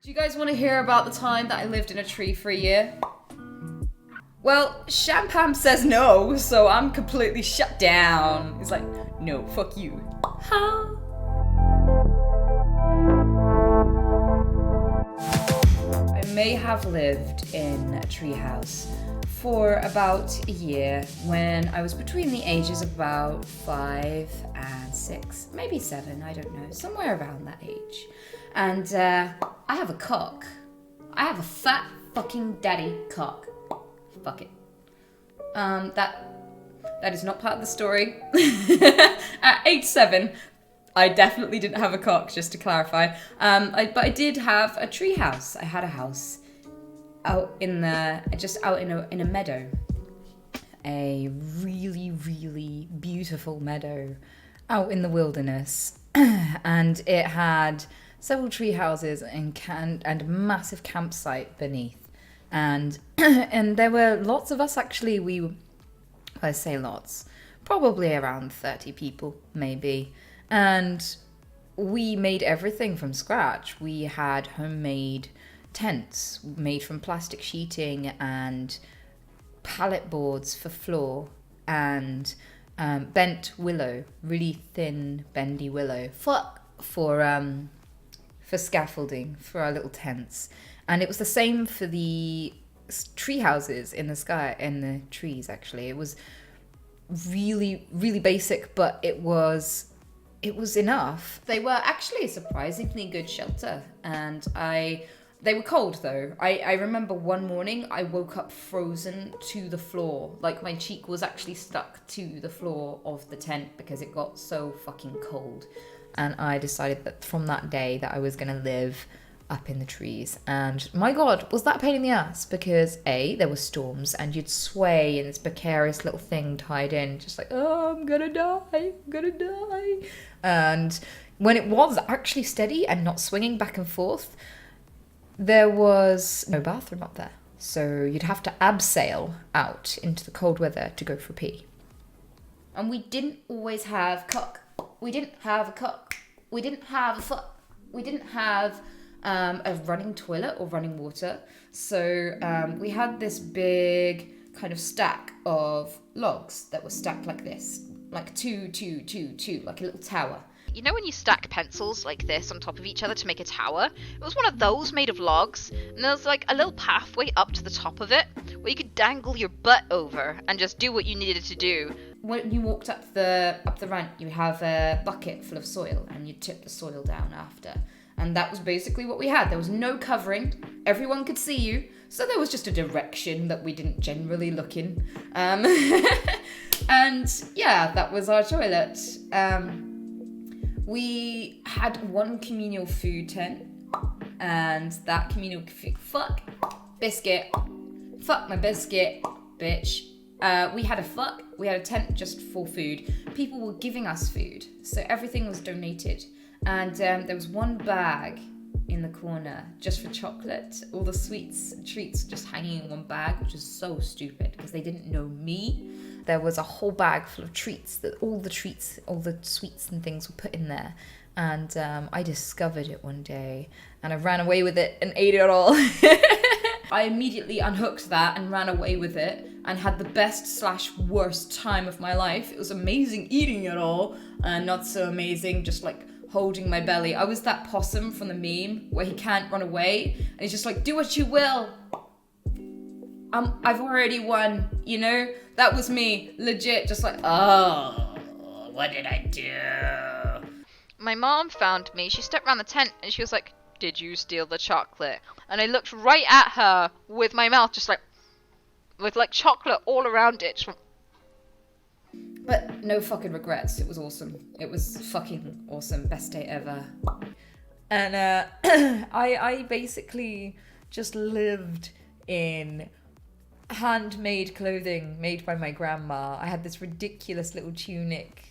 Do you guys want to hear about the time that I lived in a tree for a year? Well, Shampam says no, so I'm completely shut down. He's like, no, fuck you. Ha! I may have lived in a treehouse for about a year when I was between the ages of about 5 and 6, maybe 7, I don't know, somewhere around that age. And I have a cock. I have a fat fucking daddy cock. Fuck it. That is not part of the story. At age 7, I definitely didn't have a cock, just to clarify. But I did have a tree house. I had a house out in a meadow. A really, really beautiful meadow out in the wilderness. And it had several tree houses and a massive campsite beneath. And there were lots of us actually. I say lots, probably around 30 people maybe. And we made everything from scratch. We had homemade tents made from plastic sheeting and pallet boards for floor and bent willow, really thin bendy willow for scaffolding for our little tents. And it was the same for the tree houses in the trees. Actually, it was really, really basic, but it was enough. They were actually a surprisingly good shelter, and they were cold though. I remember one morning I woke up frozen to the floor, like my cheek was actually stuck to the floor of the tent because it got so fucking cold. And I decided that from that day that I was gonna live up in the trees. And my god, was that a pain in the ass, because there were storms and you'd sway in this precarious little thing tied in, just like, oh, I'm gonna die. And when it was actually steady and not swinging back and forth, there was no bathroom up there, so you'd have to abseil out into the cold weather to go for a pee. And we didn't always have cock. We didn't have a cock. We didn't have a fuck. We didn't have a running toilet or running water. So we had this big kind of stack of logs that were stacked like this, like two, like a little tower. You know when you stack pencils like this on top of each other to make a tower? It was one of those made of logs, and there was like a little pathway up to the top of it where you could dangle your butt over and just do what you needed to do. When you walked up the ramp, you have a bucket full of soil, and you tip the soil down after. And that was basically what we had. There was no covering. Everyone could see you. So there was just a direction that we didn't generally look in. And yeah, that was our toilet. We had one communal food tent. And that communal food... Fuck my biscuit, bitch. We had a tent just for food. People were giving us food. So everything was donated. And there was one bag in the corner just for chocolate. All the sweets and treats just hanging in one bag, which is so stupid because they didn't know me. There was a whole bag full of treats, that all the sweets and things were put in there. And I discovered it one day and I ran away with it and ate it all. I immediately unhooked that and ran away with it and had the best/worst time of my life. It was amazing eating it all, and not so amazing just like holding my belly. I was that possum from the meme where he can't run away and he's just like, do what you will. I've already won, you know? That was me, legit, just like, oh, what did I do? My mom found me. She stepped around the tent and she was like, did you steal the chocolate? And I looked right at her with my mouth just like, with like chocolate all around it. But no fucking regrets. It was awesome. It was fucking awesome. Best day ever. And I basically just lived in handmade clothing made by my grandma. I had this ridiculous little tunic,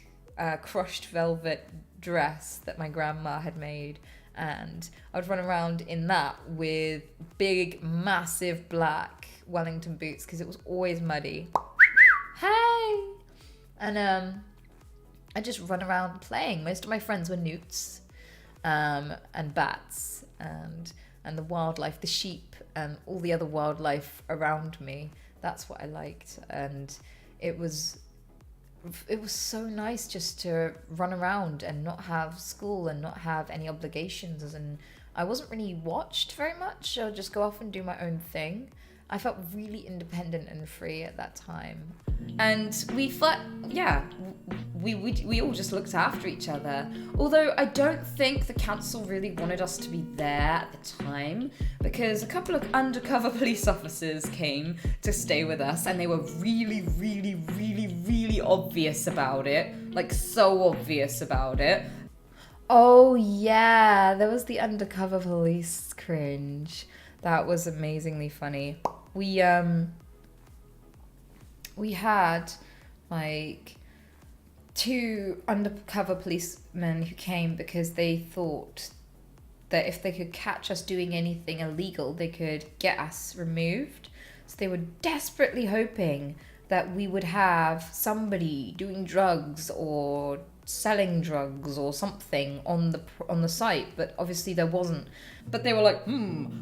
crushed velvet dress that my grandma had made. And I would run around in that with big, massive black Wellington boots because it was always muddy. Hey! And I just run around playing. Most of my friends were newts and bats, and and the wildlife, the sheep and all the other wildlife around me. That's what I liked. And it was so nice just to run around and not have school and not have any obligations. And I wasn't really watched very much. I would just go off and do my own thing. I felt really independent and free at that time. And we all just looked after each other. Although I don't think the council really wanted us to be there at the time, because a couple of undercover police officers came to stay with us, and they were really, really, really, really obvious about it. Like, so obvious about it. Oh yeah, there was the undercover police cringe. That was amazingly funny. We had like 2 undercover policemen who came because they thought that if they could catch us doing anything illegal, they could get us removed. So they were desperately hoping that we would have somebody doing drugs or selling drugs or something on the site, but obviously there wasn't. But they were like,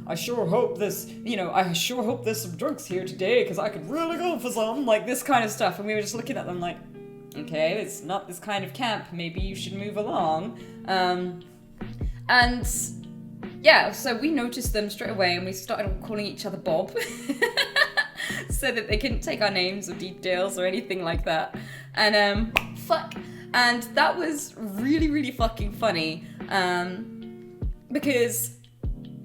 I sure hope there's some drugs here today, because I could really go for some, like this kind of stuff. And we were just looking at them like, okay, it's not this kind of camp, maybe you should move along. And yeah, so we noticed them straight away, and we started calling each other Bob so that they couldn't take our names or details or anything like that. And and that was really, really fucking funny, because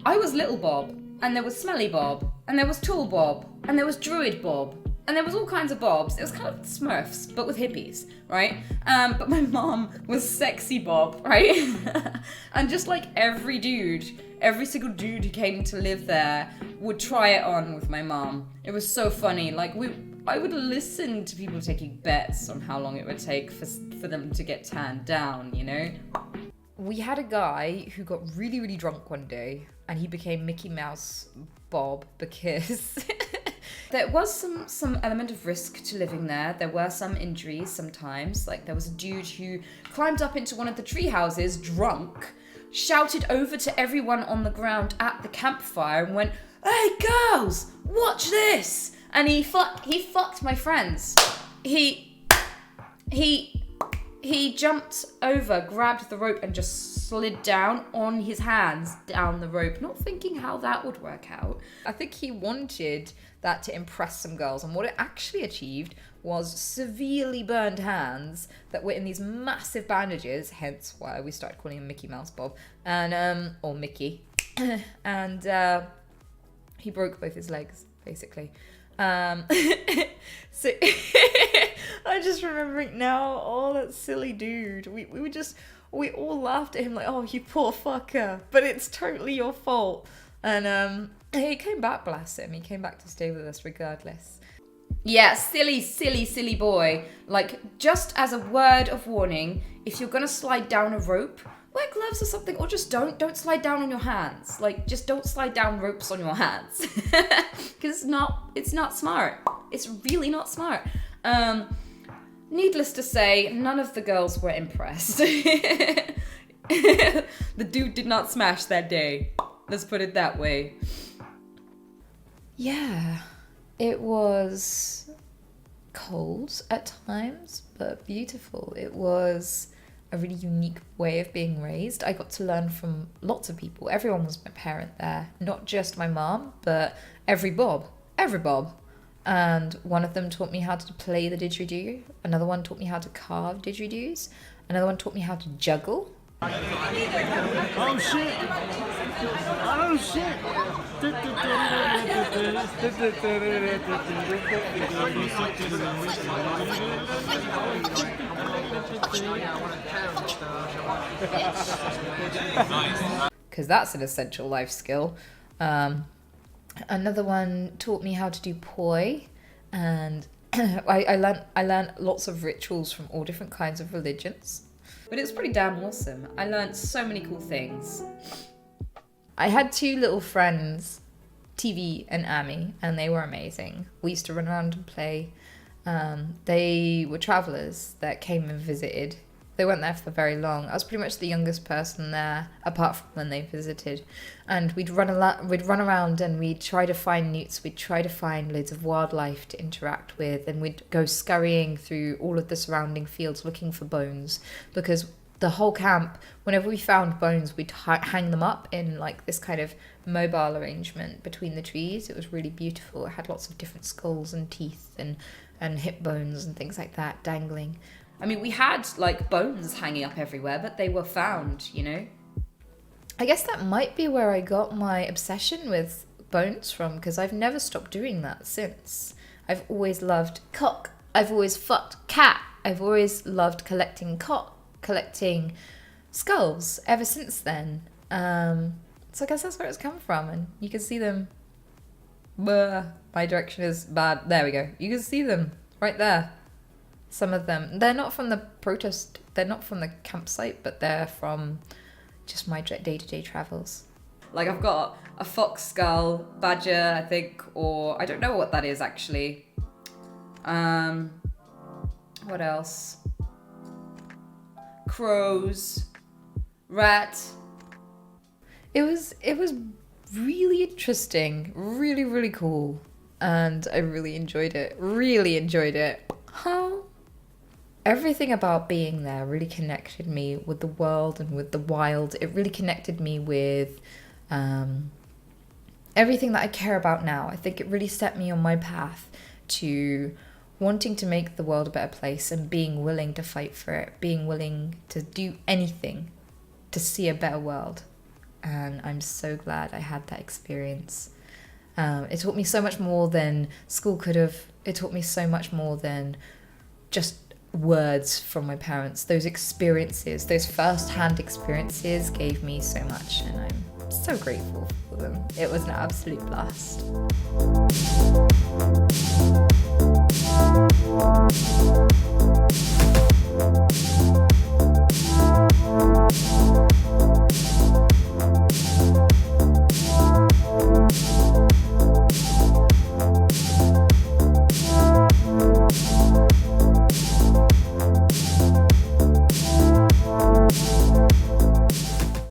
I was Little Bob, and there was Smelly Bob, and there was Tall Bob, and there was Druid Bob, and there was all kinds of Bobs. It was kind of Smurfs, but with hippies, right? But my mom was Sexy Bob, right? And just like every single dude who came to live there would try it on with my mom. It was so funny. Like, I would listen to people taking bets on how long it would take for them to get tanned down, you know? We had a guy who got really, really drunk one day, and he became Mickey Mouse Bob because there was some element of risk to living there. There were some injuries sometimes. Like, there was a dude who climbed up into one of the tree houses drunk, shouted over to everyone on the ground at the campfire and went, "Hey girls, watch this!" And he fucked my friends. He jumped over, grabbed the rope, and just slid down on his hands down the rope, not thinking how that would work out. I think he wanted that to impress some girls, and what it actually achieved was severely burned hands that were in these massive bandages, hence why we started calling him Mickey Mouse Bob, and or Mickey. And he broke both his legs, basically. So I'm just remembering now, oh, that silly dude. We all laughed at him like, oh, you poor fucker, but it's totally your fault. And he came back, bless him. He came back to stay with us regardless. Yeah, silly boy. Like, just as a word of warning, if you're gonna slide down a rope, wear gloves or something, or just don't slide down on your hands. Like, just don't slide down ropes on your hands. Because it's not smart. It's really not smart. Needless to say, none of the girls were impressed. The dude did not smash that day. Let's put it that way. Yeah, it was cold at times, but beautiful. It was a really unique way of being raised. I got to learn from lots of people. Everyone was my parent there, not just my mom, but every Bob. And one of them taught me how to play the didgeridoo. Another one taught me how to carve didgeridoos. Another one taught me how to juggle. Oh shit! Oh shit! Because that's an essential life skill. Another one taught me how to do poi, and I learned lots of rituals from all different kinds of religions. But it was pretty damn awesome. I learned so many cool things. I had 2 little friends, TV and Amy, and they were amazing. We used to run around and play. They were travellers that came and visited They weren't there for very long. I was pretty much the youngest person there, apart from when they visited. And we'd run around and we'd try to find newts. We'd try to find loads of wildlife to interact with. And we'd go scurrying through all of the surrounding fields looking for bones. Because the whole camp, whenever we found bones, we'd hang them up in like this kind of mobile arrangement between the trees. It was really beautiful. It had lots of different skulls and teeth and hip bones and things like that dangling. I mean, we had like bones hanging up everywhere, but they were found, you know? I guess that might be where I got my obsession with bones from, because I've never stopped doing that since. I've always loved cock. I've always fucked cat. I've always loved collecting skulls ever since then. So I guess that's where it's come from, and you can see them. My direction is bad. There we go. You can see them right there. Some of them. They're not from the protest. They're not from the campsite, but they're from just my day-to-day travels. Like I've got a fox skull, badger, I think, or I don't know what that is actually. What else? Crows, rat. It was really interesting, really, really cool, and I really enjoyed it. Everything about being there really connected me with the world and with the wild. It really connected me with everything that I care about now. I think it really set me on my path to wanting to make the world a better place and being willing to fight for it, being willing to do anything to see a better world. And I'm so glad I had that experience. It taught me so much more than school could have. It taught me so much more than just words from my parents. Those experiences, those first-hand experiences gave me so much, and I'm so grateful for them. It was an absolute blast.